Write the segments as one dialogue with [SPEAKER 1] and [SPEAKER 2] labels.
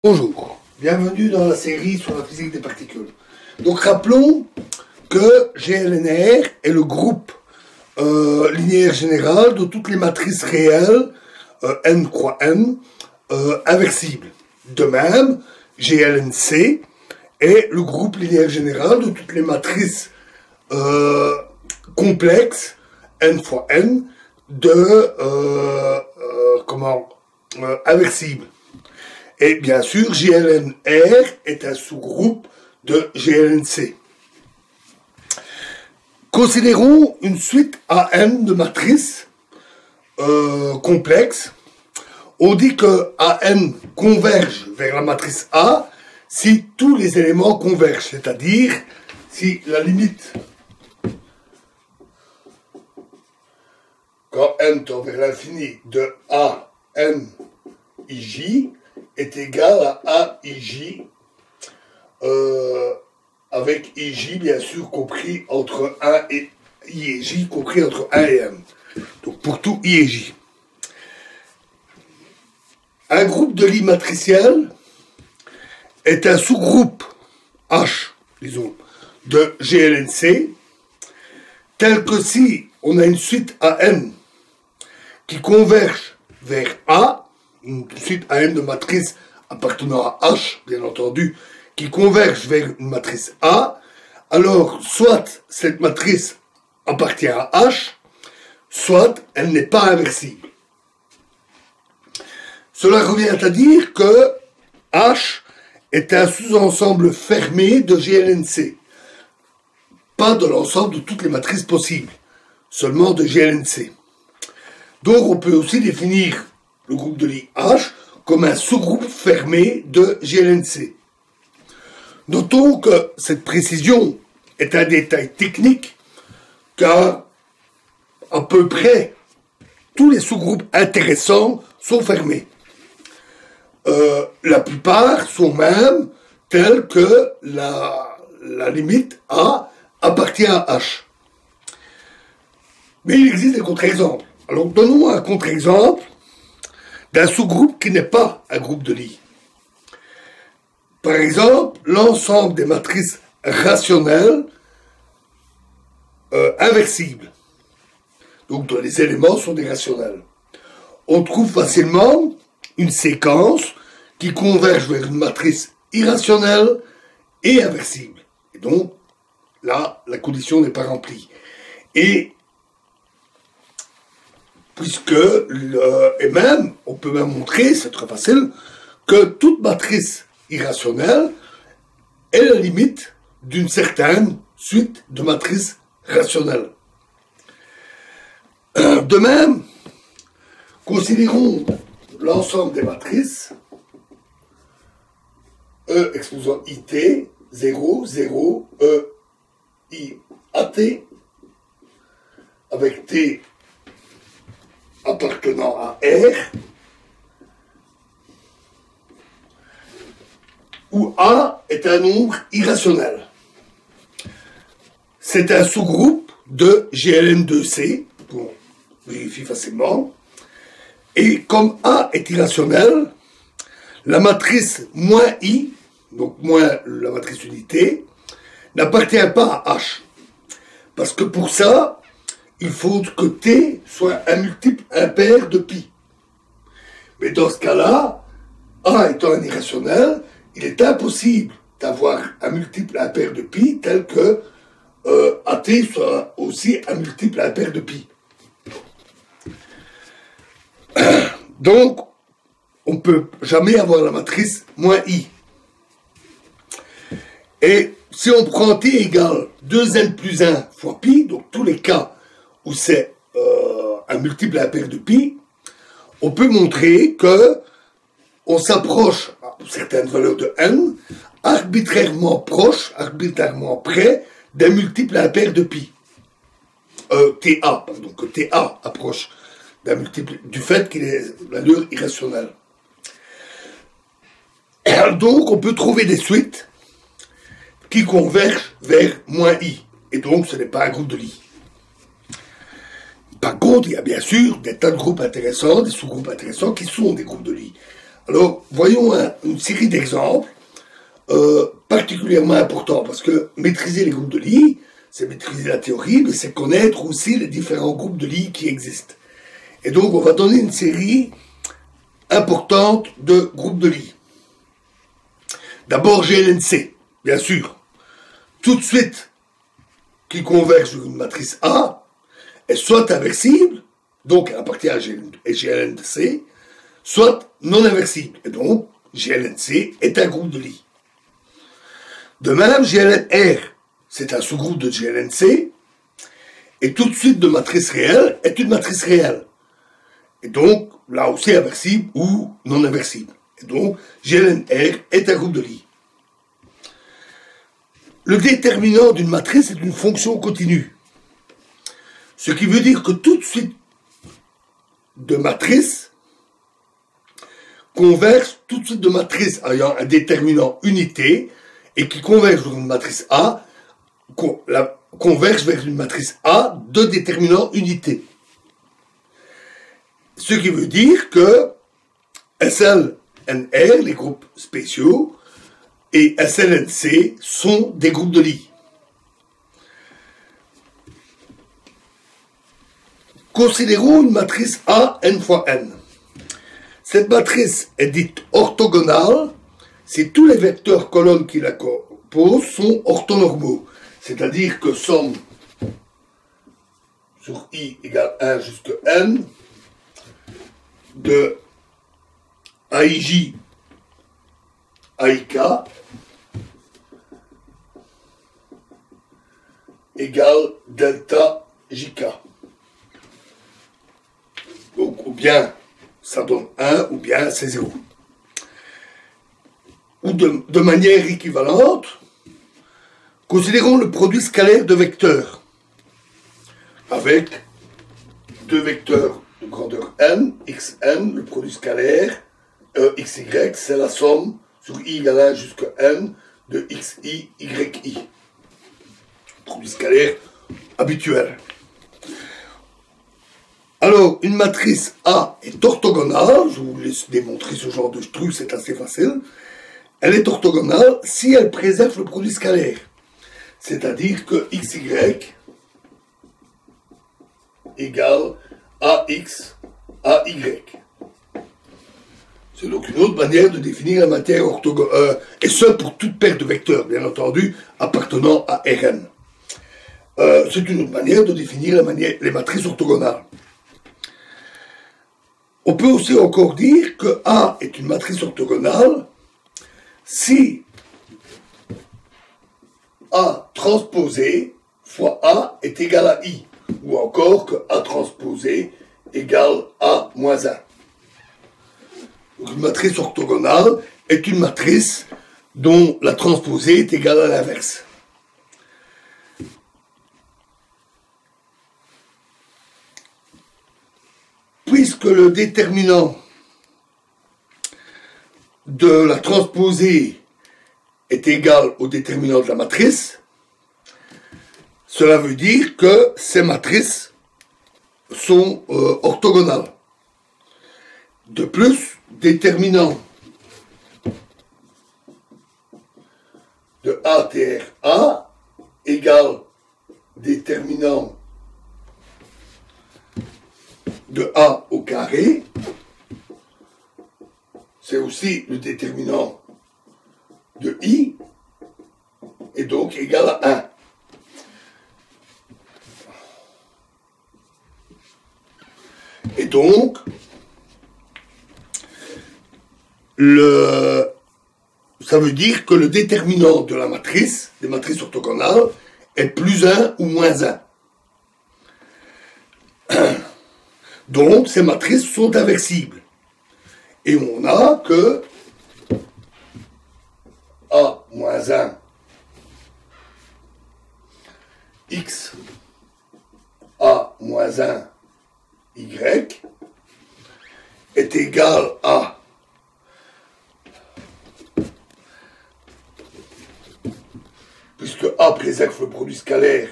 [SPEAKER 1] Bonjour, bienvenue dans la série sur la physique des particules. Donc rappelons que GLNR est le groupe linéaire général de toutes les matrices réelles, n croix n, inversibles. De même, GLNC est le groupe linéaire général de toutes les matrices complexes, n fois n, de inversibles. Et bien sûr, GLNR est un sous-groupe de GLNC. Considérons une suite AN de matrices complexes. On dit que AN converge vers la matrice A si tous les éléments convergent, c'est-à-dire si la limite quand n tend vers l'infini de AN IJ est égal à AIJ, avec IJ bien sûr compris entre 1 et IJ compris entre 1 et m. Donc pour tout I et J. Un groupe de Lie matriciel est un sous-groupe H, disons, de GLNC, tel que si on a une suite AN qui converge vers A, une suite AN de matrices appartenant à H, bien entendu, qui converge vers une matrice A, alors soit cette matrice appartient à H, soit elle n'est pas inversible. Cela revient à dire que H est un sous-ensemble fermé de GLNC, pas de l'ensemble de toutes les matrices possibles, seulement de GLNC. Donc on peut aussi définir le groupe de Lie H comme un sous-groupe fermé de GLNC. Notons que cette précision est un détail technique, car à peu près tous les sous-groupes intéressants sont fermés. La plupart sont même tels que la limite A appartient à H. Mais il existe des contre-exemples. Alors donnons un contre-exemple d'un sous-groupe qui n'est pas un groupe de Lie. Par exemple, l'ensemble des matrices rationnelles inversibles. Donc dont les éléments sont des rationnels. On trouve facilement une séquence qui converge vers une matrice irrationnelle et inversible. Et donc, là, la condition n'est pas remplie. Et même, on peut même montrer, c'est très facile, que toute matrice irrationnelle est la limite d'une certaine suite de matrices rationnelles. De même, considérons l'ensemble des matrices E exposant IT, 0, 0, E, I, AT, avec T appartenant à R, où A est un nombre irrationnel. C'est un sous-groupe de GLN2C, qu'on vérifie facilement, et comme A est irrationnel, la matrice moins I, donc moins la matrice unité, n'appartient pas à H. Parce que pour ça, il faut que T soit un multiple impair de pi. Mais dans ce cas-là, A étant un irrationnel, il est impossible d'avoir un multiple impair de pi tel que AT soit aussi un multiple impair de pi. Donc, on ne peut jamais avoir la matrice moins I. Et si on prend T égale 2n plus 1 fois pi, donc tous les cas où c'est un multiple impair de pi, on peut montrer que on s'approche à certaines valeurs de n arbitrairement proche, arbitrairement près d'un multiple impair de pi. TA, pardon, que TA approche d'un multiple du fait qu'il est valeur irrationnelle. Donc on peut trouver des suites qui convergent vers moins i. Et donc ce n'est pas un groupe de Lie. Par contre, il y a bien sûr des tas de groupes intéressants, des sous-groupes intéressants qui sont des groupes de Lie. Alors, voyons une série d'exemples particulièrement importants, parce que maîtriser les groupes de Lie, c'est maîtriser la théorie, mais c'est connaître aussi les différents groupes de Lie qui existent. Et donc, on va donner une série importante de groupes de Lie. D'abord, GLNC, bien sûr. Tout de suite, qui converge sur une matrice A, est soit inversible, donc elle appartient à GLNC, soit non inversible. Et donc, GLNC est un groupe de Lie. De même, GLNR, c'est un sous-groupe de GLNC, et toute suite de matrice réelle est une matrice réelle. Et donc, là aussi inversible ou non inversible. Et donc, GLNR est un groupe de Lie. Le déterminant d'une matrice est une fonction continue. Ce qui veut dire que toute suite de matrices converge, toute suite de matrices ayant un déterminant unité et qui converge vers une matrice A, converge vers une matrice A de déterminant unité. Ce qui veut dire que SLNR, les groupes spéciaux, et SLNC sont des groupes de Lie. Considérons une matrice A n fois n. Cette matrice est dite orthogonale si tous les vecteurs colonnes qui la composent sont orthonormaux. C'est-à-dire que somme sur I égale 1 jusqu'à n de AIJ AIK égale delta JK. Donc, ou bien ça donne 1, ou bien c'est 0. Ou de manière équivalente, considérons le produit scalaire de vecteurs avec deux vecteurs de grandeur n, xn, le produit scalaire, xy, c'est la somme sur i égale 1 jusqu'à n de xi, yi. Produit scalaire habituel. Alors, une matrice A est orthogonale, je vous laisse démontrer ce genre de truc, c'est assez facile. Elle est orthogonale si elle préserve le produit scalaire. C'est-à-dire que xy égale ax, ay. C'est donc une autre manière de définir la matière orthogonale, et ce pour toute paire de vecteurs, bien entendu, appartenant à Rn. C'est une autre manière de définir les matrices orthogonales. On peut aussi encore dire que A est une matrice orthogonale si A transposé fois A est égal à I, ou encore que A transposé égale A moins 1. Donc une matrice orthogonale est une matrice dont la transposée est égale à l'inverse. Puisque le déterminant de la transposée est égal au déterminant de la matrice, cela veut dire que ces matrices sont orthogonales. De plus, déterminant de ATRA égale déterminant de A au carré, c'est aussi le déterminant de I, et donc égal à 1. Et donc, ça veut dire que le déterminant de la matrice, des matrices orthogonales, est plus 1 ou moins 1. Donc, ces matrices sont inversibles. Et on a que A moins 1 X A moins 1 Y est égal à puisque A préserve le produit scalaire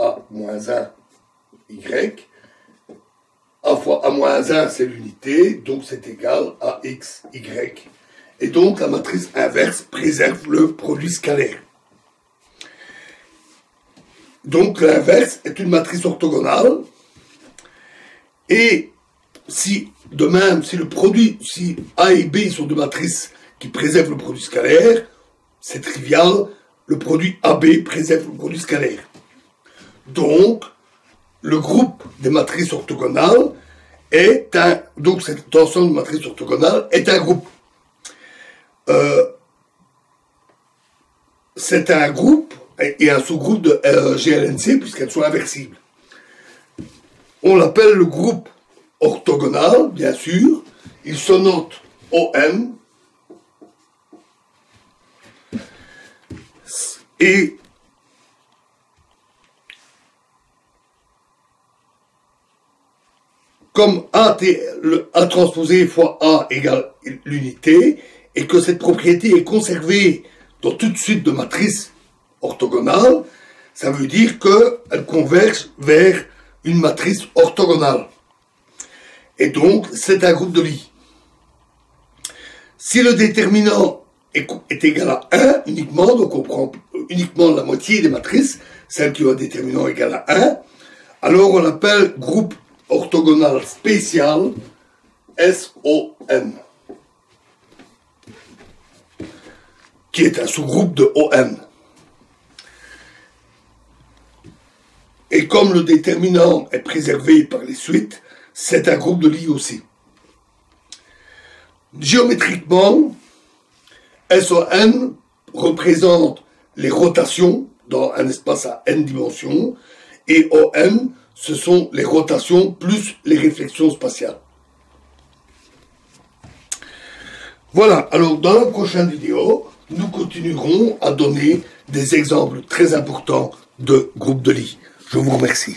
[SPEAKER 1] A-1, Y. A fois A-1, c'est l'unité, donc c'est égal à X, Y. Et donc, la matrice inverse préserve le produit scalaire. Donc, l'inverse est une matrice orthogonale. Et si, de même, si A et B sont deux matrices qui préservent le produit scalaire, c'est trivial, le produit AB préserve le produit scalaire. Donc, le groupe des matrices orthogonales donc cet ensemble de matrices orthogonales est un groupe. C'est un groupe et un sous-groupe de GLNC puisqu'elles sont inversibles. On l'appelle le groupe orthogonal, bien sûr. Il se note ON. Et comme A transposé fois A égale l'unité, et que cette propriété est conservée dans toute suite de matrices orthogonales, ça veut dire qu'elle converge vers une matrice orthogonale. Et donc, c'est un groupe de Lie. Si le déterminant est égal à 1 uniquement, donc on prend uniquement la moitié des matrices, celle qui a un déterminant égal à 1, alors on l'appelle groupe orthogonal spécial, SON, qui est un sous-groupe de ON. Et comme le déterminant est préservé par les suites, c'est un groupe de Lie aussi. Géométriquement, SON représente les rotations dans un espace à n dimensions, et ON, ce sont les rotations plus les réflexions spatiales. Voilà, alors dans la prochaine vidéo, nous continuerons à donner des exemples très importants de groupes de Lie. Je vous remercie.